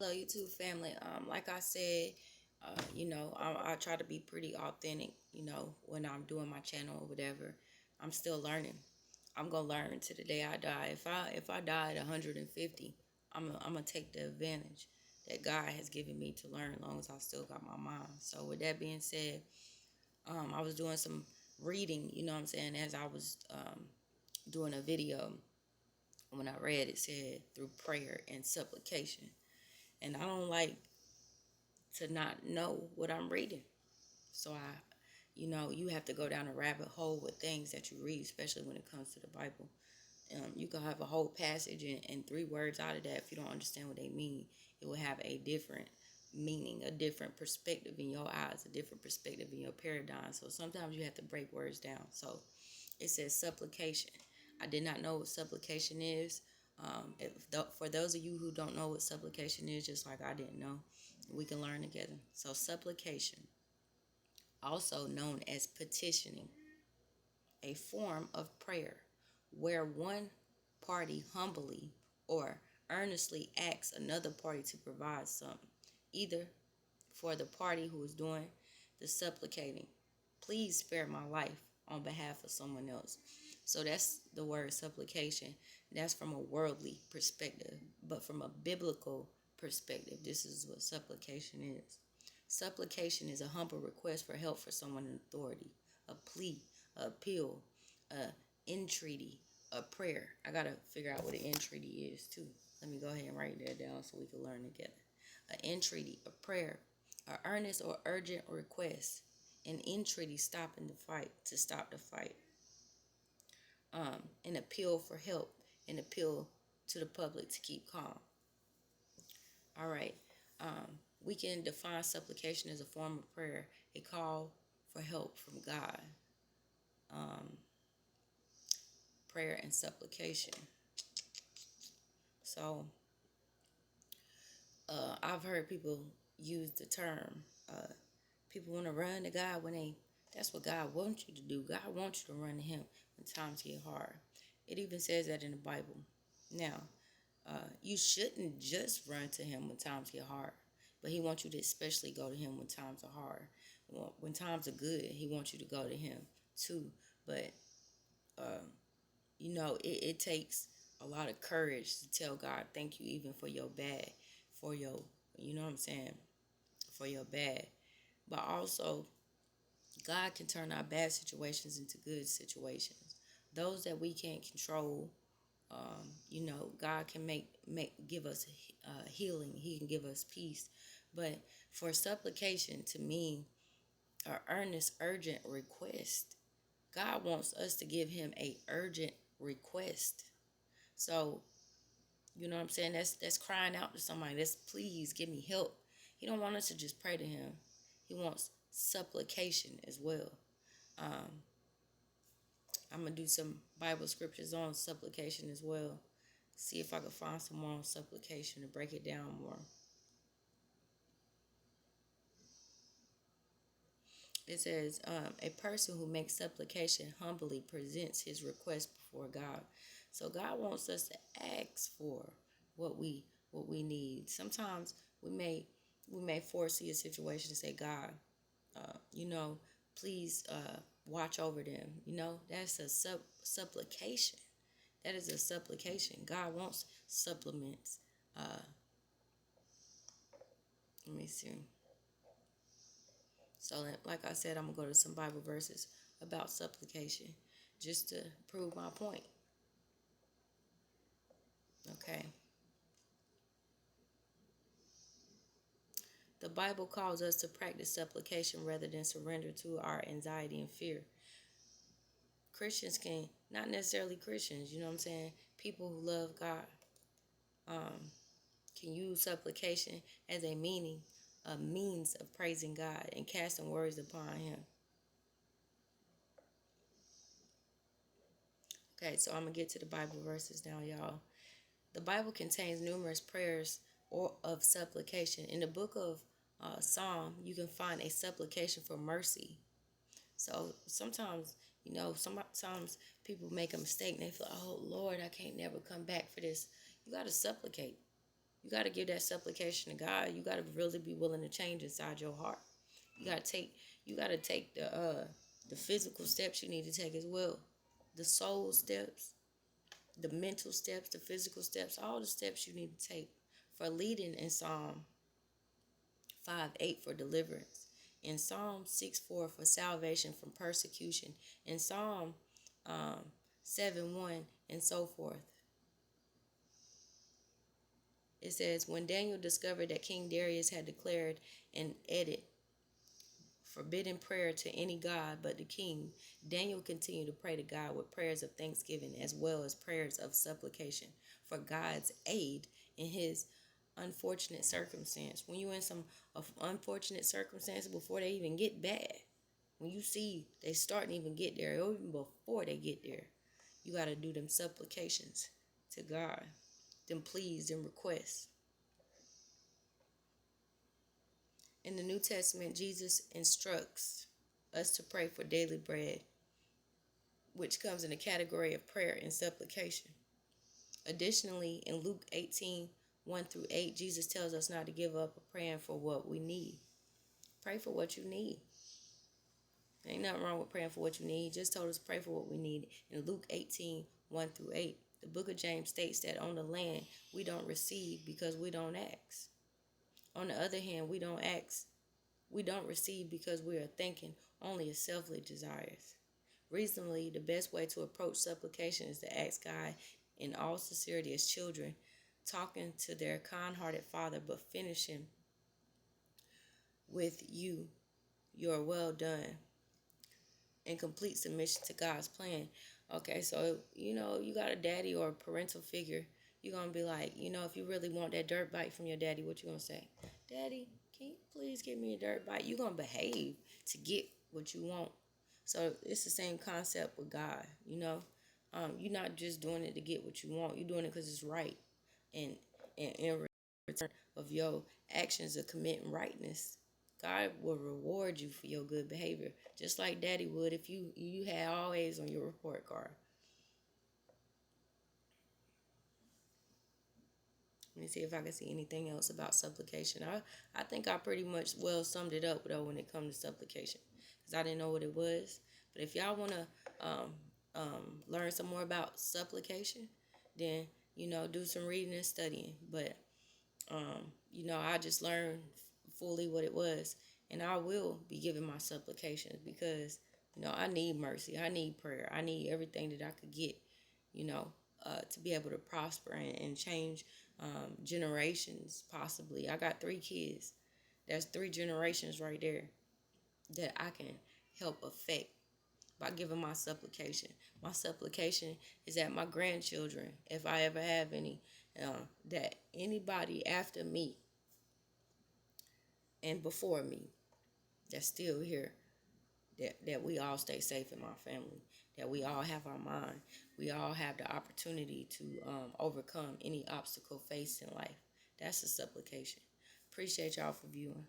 Hello, YouTube family. Like I said, I try to be pretty authentic, when I'm doing my channel or whatever. I'm still learning. I'm gonna learn to the day I die. If I die at 150, I'm gonna take the advantage that God has given me to learn, as long as I still got my mind. So with that being said, I was doing some reading, what I'm saying, as I was doing a video. When I read, it said through prayer and supplication. And I don't like to not know what I'm reading. So you have to go down a rabbit hole with things that you read, especially when it comes to the Bible. You can have a whole passage and three words out of that. If you don't understand what they mean, it will have a different meaning, a different perspective in your eyes, a different perspective in your paradigm. So sometimes you have to break words down. So it says supplication. I did not know what supplication is. For those of you who don't know what supplication is, just like I didn't know, we can learn together. So supplication, also known as petitioning, a form of prayer where one party humbly or earnestly asks another party to provide something, either for the party who is doing the supplicating, please spare my life, on behalf of someone else. So that's the word supplication. That's from a worldly perspective, but from a biblical perspective, this is what supplication is. Supplication is a humble request for help for someone in authority, a plea, a appeal, a entreaty, a prayer. I gotta figure out what an entreaty is too. Let me go ahead and write that down so we can learn together. An entreaty, a prayer, a earnest or urgent request. An entreaty, stopping the fight, to stop the fight. An appeal for help, an appeal to the public to keep calm. All right. We can define supplication as a form of prayer, a call for help from God. Prayer and supplication. So I've heard people use the term, people want to run to God that's what God wants you to do. God wants you to run to him when times get hard. It even says that in the Bible. Now, you shouldn't just run to him when times get hard, but he wants you to especially go to him when times are hard. When times are good, he wants you to go to him too. But, it takes a lot of courage to tell God thank you, even for your bad, for your, you know what I'm saying, for your bad. But also, God can turn our bad situations into good situations. Those that we can't control, God can give us healing. He can give us peace. But for supplication to mean an earnest, urgent request, God wants us to give him a urgent request. So, you know what I'm saying? That's crying out to somebody. That's, please give me help. He don't want us to just pray to him. He wants supplication as well. I'm going to do some Bible scriptures on supplication as well. See if I can find some more on supplication to break it down more. It says, a person who makes supplication humbly presents his request before God. So God wants us to ask for what we need. Sometimes we may foresee a situation and say, God, please watch over them. That's a supplication. That is a supplication. God wants supplements. Let me see. So, like I said, I'm going to go to some Bible verses about supplication just to prove my point. Okay. The Bible calls us to practice supplication rather than surrender to our anxiety and fear. Christians can, not necessarily Christians, you know what I'm saying? People who love God can use supplication as a means of praising God and casting words upon him. Okay, so I'm going to get to the Bible verses now, y'all. The Bible contains numerous prayers or of supplication. In the book of Psalm, you can find a supplication for mercy. So sometimes, sometimes people make a mistake and they feel, oh, Lord, I can't never come back for this. You got to supplicate. You got to give that supplication to God. You got to really be willing to change inside your heart. You got to take the physical steps you need to take as well. The soul steps, the mental steps, the physical steps, all the steps you need to take for leading in Psalm 5:8 for deliverance, in Psalm 6:4 for salvation from persecution, in Psalm 7:1, and so forth. It says, when Daniel discovered that King Darius had declared an edict forbidding prayer to any god but the king, Daniel continued to pray to God with prayers of thanksgiving as well as prayers of supplication for God's aid in his unfortunate circumstance. When you're in some unfortunate circumstances before they even get bad, when you see they starting to even get there, or even before they get there, you got to do them supplications to God, them pleas and requests. In the New Testament, Jesus instructs us to pray for daily bread, which comes in the category of prayer and supplication. Additionally, in Luke 18:1-8, Jesus tells us not to give up praying for what we need. Pray for what you need. Ain't nothing wrong with praying for what you need. He just told us to pray for what we need. In Luke 18:1-8, the book of James states that on the land, we don't receive because we don't ask. On the other hand, we don't receive because we are thinking only as selfly desires. Reasonably, the best way to approach supplication is to ask God in all sincerity as children, talking to their kind-hearted Father, but finishing with your well done, in complete submission to God's plan. Okay, so you got a daddy or a parental figure. You're gonna be like, if you really want that dirt bike from your daddy, what you gonna say? Daddy, can you please give me a dirt bike? You're gonna behave to get what you want. So it's the same concept with God. You're not just doing it to get what you want. You're doing it because it's right, and in return of your actions of committing rightness, God will reward you for your good behavior, just like Daddy would if you had all A's on your report card. Let me see if I can see anything else about supplication. I think I pretty much well summed it up though when it comes to supplication, because I didn't know what it was. But if y'all want to learn some more about supplication, then do some reading and studying. But I just learned fully what it was, and I will be giving my supplications because I need mercy, I need prayer, I need everything that I could get, you know, to be able to prosper and change generations. Possibly, I got 3 kids. That's 3 generations right there that I can help affect by giving my supplication. My supplication is that my grandchildren, if I ever have any, that anybody after me and before me that's still here, that we all stay safe in my family, that we all have our mind, we all have the opportunity to overcome any obstacle faced in life. That's a supplication. Appreciate y'all for viewing.